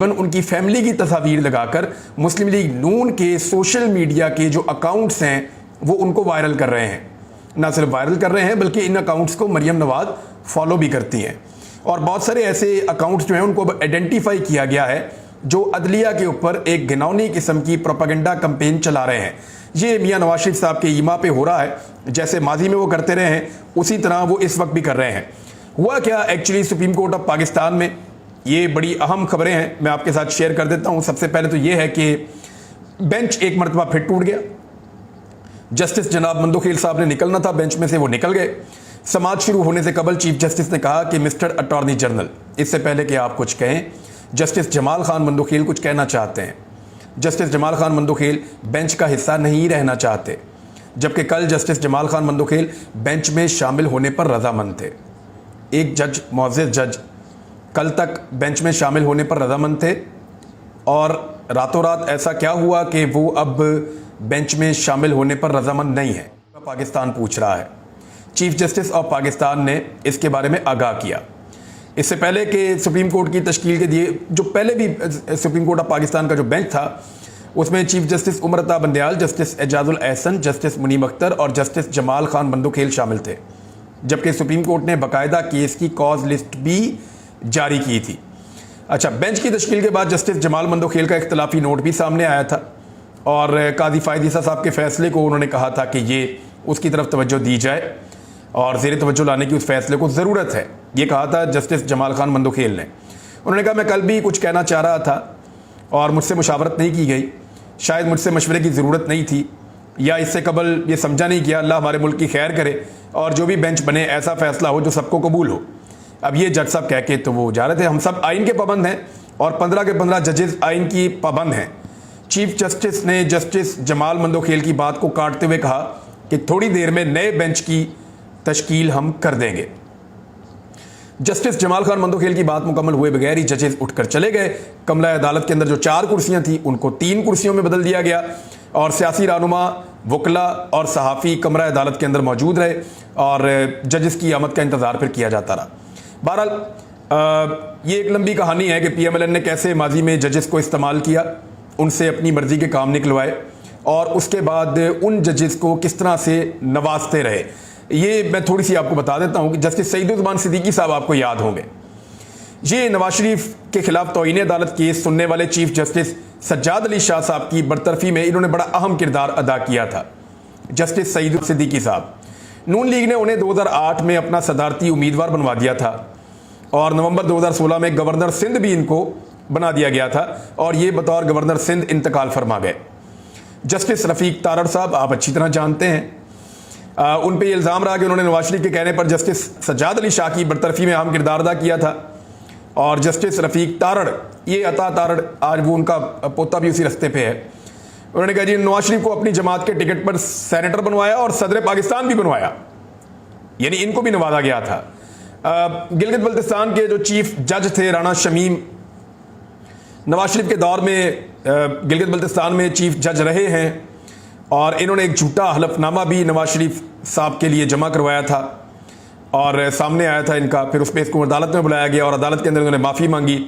उनकी फैमिली की तस्वीर लगाकर मुस्लिम लीग नून के सोशल मीडिया के जो अकाउंट्स हैं वो उनको वायरल कर रहे हैं। ना सिर्फ वायरल कर रहे हैं बल्कि इन अकाउंट्स को मरियम नवाज फॉलो भी करती हैं। और बहुत सारे ऐसे अकाउंट्स जो हैं उनको अब आइडेंटिफाई किया गया है जो अदलिया के ऊपर एक घिनौनी किस्म की प्रोपेगेंडा कैंपेन चला रहे हैं। ये मियां नवाज शरीफ साहब के ईमा पे हो रहा है, जैसे माजी में वो करते रहे हैं उसी तरह वो इस वक्त भी कर रहे हैं। हुआ क्या actually supreme court of Pakistan में, ये बड़ी अहम खबरें हैं, मैं आपके साथ शेयर कर देता हूं। सबसे पहले तो ये है कि बेंच एक मरतबा फिर टूट गया। जस्टिस जनाब मंदोखेल साहब ने निकलना था बेंच में से, वो निकल गए। समाज शुरू होने से कबल चीफ जस्टिस ने कहा कि मिस्टर अटॉर्नी जनरल, इससे पहले कि आप कुछ कहें, जस्टिस जमाल खान मंदोखेल कुछ कहना चाहते हैं। जस्टिस जमाल खान मंदोखेल बेंच का हिस्सा नहीं रहना चाहते, जबकि कल जस्टिस जमाल खान मंदोखेल बेंच में शामिल होने पर रजामंद थे। एक जज, मुअज़्ज़ज़ जज, कल तक बेंच में शामिल होने पर रजामंद थे और रातों रात ऐसा क्या हुआ कि वो अब बेंच में शामिल होने पर रजामंद नहीं है। पाकिस्तान पूछ रहा है। चीफ जस्टिस ऑफ पाकिस्तान ने इसके बारे में आगाह किया। इससे पहले कि सुप्रीम कोर्ट की तश्कील के दिए, जो पहले भी सुप्रीम कोर्ट ऑफ पाकिस्तान का जो बेंच था उसमें chief justice Umar Ata Bandial, justice Ejazul Ehsan, justice मुनीम अख्तर और जस्टिस जमाल खान मंदोखेल शामिल थे, जबकि सुप्रीम कोर्ट ने बाकायदा केस की कॉज लिस्ट भी जारी की थी। अच्छा, बेंच की तश्कील के बाद जस्टिस जमाल मंदोखेल का इख्तलाफी नोट भी सामने आया था और काजी फ़ायद ईसा साहब के फैसले को उन्होंने कहा था कि ये उसकी तरफ तवज्जो दी जाए और ज़ेर तवज्जो लाने की उस फैसले को ज़रूरत है, ये कहा था जस्टिस जमाल खान मंदोखेल ने। उन्होंने कहा मैं कल भी कुछ कहना चाह रहा था और मुझसे मुशावरत नहीं की गई, शायद मुझसे मशवरे की ज़रूरत नहीं थी या इससे कबल ये समझा नहीं किया। अल्लाह हमारे मुल्क की खैर करे और जो भी बेंच बने ऐसा फैसला हो जो सबको कबूल हो। अब ये जज साहब कह के तो वो जा रहे थे, हम सब आइन के पाबंद हैं और 15 के 15 जजेस आइन की पाबंद हैं। चीफ जस्टिस ने जस्टिस जमाल मंदोखेल की बात को काटते हुए कहा कि थोड़ी देर में नए बेंच की तश्कील हम कर देंगे। जस्टिस जमाल खान मंदोखेल की बात मुकम्मल हुए बगैर ही जजेस उठकर चले गए। कमरा अदालत के अंदर जो 4 कुर्सियां थी उनको 3 कुर्सियों में बदल दिया गया और सियासी रहनुमा, वकला और सहाफ़ी कमरा अदालत के अंदर मौजूद रहे और जजेस की आमद का इंतज़ार फिर किया जाता रहा। बहरहाल ये एक लंबी कहानी है कि PMLN ने कैसे माजी में जजेस को इस्तेमाल किया, उनसे अपनी मर्जी के काम निकलवाए और उसके बाद उन जजेस को किस तरह से नवाजते रहे। ये मैं थोड़ी सी आपको बता देता हूँ कि जस्टिस सईदुज़्ज़मान सिद्दीकी साहब आपको याद होंगे, ये नवाज शरीफ के खिलाफ तौहीन अदालत केस सुनने वाले चीफ जस्टिस सज्जाद अली शाह साहब की बरतरफी में इन्होंने बड़ा अहम किरदार अदा किया था। जस्टिस सईद सिद्दीकी साहब, नून लीग ने उन्हें 2008 में अपना सदारती उम्मीदवार बनवा दिया था और नवंबर 2016 में गवर्नर सिंध भी इनको बना दिया गया था और ये बतौर गवर्नर सिंध इंतकाल फरमा गए। जस्टिस रफ़ीक तारड़ साहब आप अच्छी तरह जानते हैं, उन पर यह इल्ज़ाम रहा कि उन्होंने नवाज शरीफ के कहने पर जस्टिस सज्जाद अली शाह की बरतरफी में अहम किरदार अदा किया था और जस्टिस रफ़ीक तारड़, ये अता तारड़, आज वो उनका पोता भी उसी रास्ते पे है, उन्होंने कहा जी नवाज शरीफ को अपनी जमात के टिकट पर सेनेटर बनवाया और सदर पाकिस्तान भी बनवाया, यानी इनको भी नवाजा गया था। गिलगित बल्तिस्तान के जो चीफ जज थे राणा शमीम, नवाज शरीफ के दौर में गिलगित बल्तिस्तान में चीफ जज रहे हैं और इन्होंने एक झूठा हलफनामा भी नवाज शरीफ साहब के लिए जमा करवाया था और सामने आया था इनका। फिर उस पर इसको अदालत में बुलाया गया और अदालत के अंदर उन्होंने माफ़ी मांगी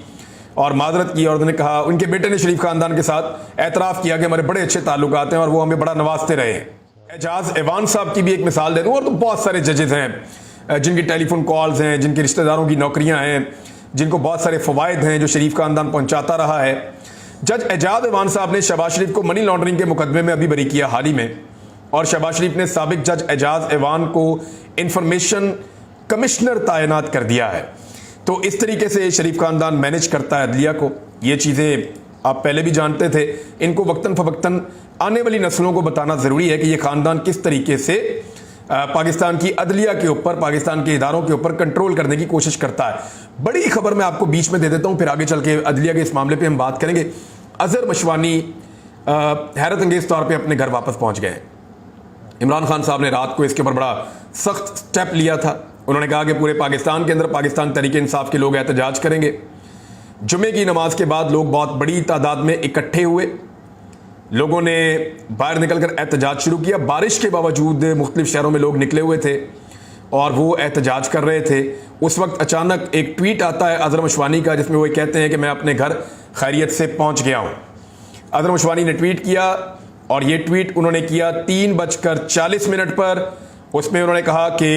और माजरत की और उन्होंने कहा, उनके बेटे ने शरीफ खानदान के साथ एतराफ़ किया कि हमारे बड़े अच्छे ताल्लुकात हैं और वो हमें बड़ा नवाजते रहे हैं। एजाज एवान साहब की भी एक मिसाल दे दूँ, और तो बहुत सारे जजेस हैं जिनकी टेलीफोन कॉल्स हैं, जिनके रिश्तेदारों की नौकरियां हैं, जिनको बहुत सारे फ़वाइद हैं जो शरीफ खानदान पहुंचाता रहा है। जज एजाज एवान साहब ने शहबाज शरीफ को मनी लॉन्ड्रिंग के मुकदमे में अभी बरी किया हाल ही में और शहबाज शरीफ ने साबिक जज एजाज एवान को इंफॉर्मेशन कमिश्नर तैनात कर दिया है। तो इस तरीके से शरीफ खानदान मैनेज करता है अदलिया को। ये चीज़ें आप पहले भी जानते थे, इनको वक्तन फ़वक्तन आने वाली नस्लों को बताना ज़रूरी है कि ये ख़ानदान किस तरीके से पाकिस्तान की अदलिया के ऊपर, पाकिस्तान के इदारों के ऊपर कंट्रोल करने की कोशिश करता है। बड़ी खबर मैं आपको बीच में दे देता हूँ, फिर आगे चल के अदलिया के इस मामले पर हम बात करेंगे। अजहर मशवानी हैरत अंगेज़ तौर पर अपने घर वापस पहुँच गए। इमरान खान साहब ने रात को इसके ऊपर बड़ा सख्त स्टेप लिया था। उन्होंने कहा कि पूरे पाकिस्तान के अंदर पाकिस्तान तहरीक इंसाफ के लोग एहतजाज करेंगे। जुमे की नमाज के बाद लोग बहुत बड़ी तादाद में इकट्ठे हुए, लोगों ने बाहर निकलकर एहतजाज शुरू किया। बारिश के बावजूद मुख्तलिफ शहरों में लोग निकले हुए थे और वो एहतजाज कर रहे थे। उस वक्त अचानक एक ट्वीट आता है अजहर मशवानी का जिसमें वो कहते हैं कि मैं अपने घर खैरियत से पहुंच गया हूं। अजहर मशवानी ने ट्वीट किया और ये ट्वीट उन्होंने किया 3:40 पर। उसमें उन्होंने कहा कि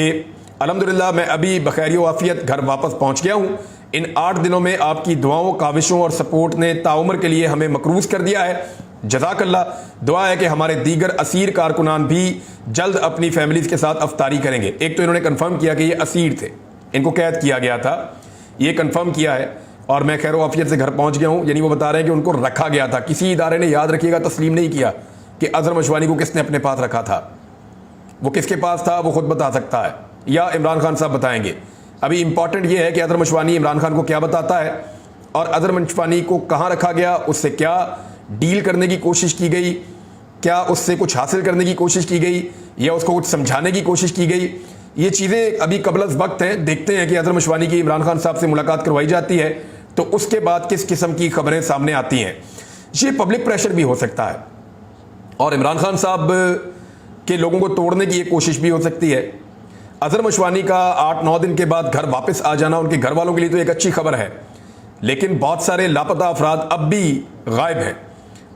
अल्हम्दुलिल्लाह मैं अभी बखैर वाफियत घर वापस पहुंच गया हूं। इन 8 दिनों में आपकी दुआओं, काविशों और सपोर्ट ने ताउम्र के लिए हमें मकरूज कर दिया है। जज़ाकल्लाह। दुआ है कि हमारे दीगर असीर कारकुनान भी जल्द अपनी फैमिलीज के साथ अफ्तारी करेंगे। एक तो इन्होंने कंफर्म किया कि ये असीर थे, इनको कैद किया गया था, ये कंफर्म किया है और मैं खैर वाफियत से घर पहुंच गया हूं। यानी वो बता रहे हैं कि उनको रखा गया था, किसी इदारे ने, याद रखिएगा, तस्लीम नहीं किया कि अजहर मशवानी को किसने अपने पास रखा था। वो किसके पास था वो खुद बता सकता है या इमरान खान साहब बताएंगे। अभी इंपॉर्टेंट ये है कि अजहर मशवानी इमरान खान को क्या बताता है और अजहर मशवानी को कहाँ रखा गया, उससे क्या डील करने की कोशिश की गई, क्या उससे कुछ हासिल करने की कोशिश की गई या उसको कुछ समझाने की कोशिश की गई। ये चीज़ें अभी कबल वक्त हैं। देखते हैं कि अजहर मशवानी की इमरान खान साहब से मुलाकात करवाई जाती है तो उसके बाद किस किस्म की खबरें सामने आती हैं। ये पब्लिक प्रेशर भी हो सकता है और इमरान खान साहब के लोगों को तोड़ने की ये कोशिश भी हो सकती है। अजहर मशवानी का 8-9 दिन के बाद घर वापस आ जाना उनके घर वालों के लिए तो एक अच्छी खबर है, लेकिन बहुत सारे लापता अफराद अब भी गायब हैं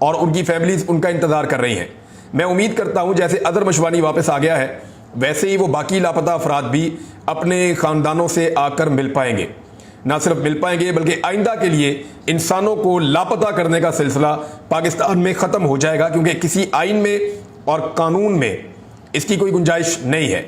और उनकी फैमिलीज उनका इंतज़ार कर रही हैं। मैं उम्मीद करता हूं जैसे अजहर मशवानी वापस आ गया है वैसे ही वो बाकी लापता अफराद भी अपने ख़ानदानों से आकर मिल पाएंगे। ना सिर्फ मिल पाएंगे बल्कि आइंदा के लिए इंसानों को लापता करने का सिलसिला पाकिस्तान में ख़त्म हो जाएगा, क्योंकि किसी आइन में और कानून में इसकी कोई गुंजाइश नहीं है।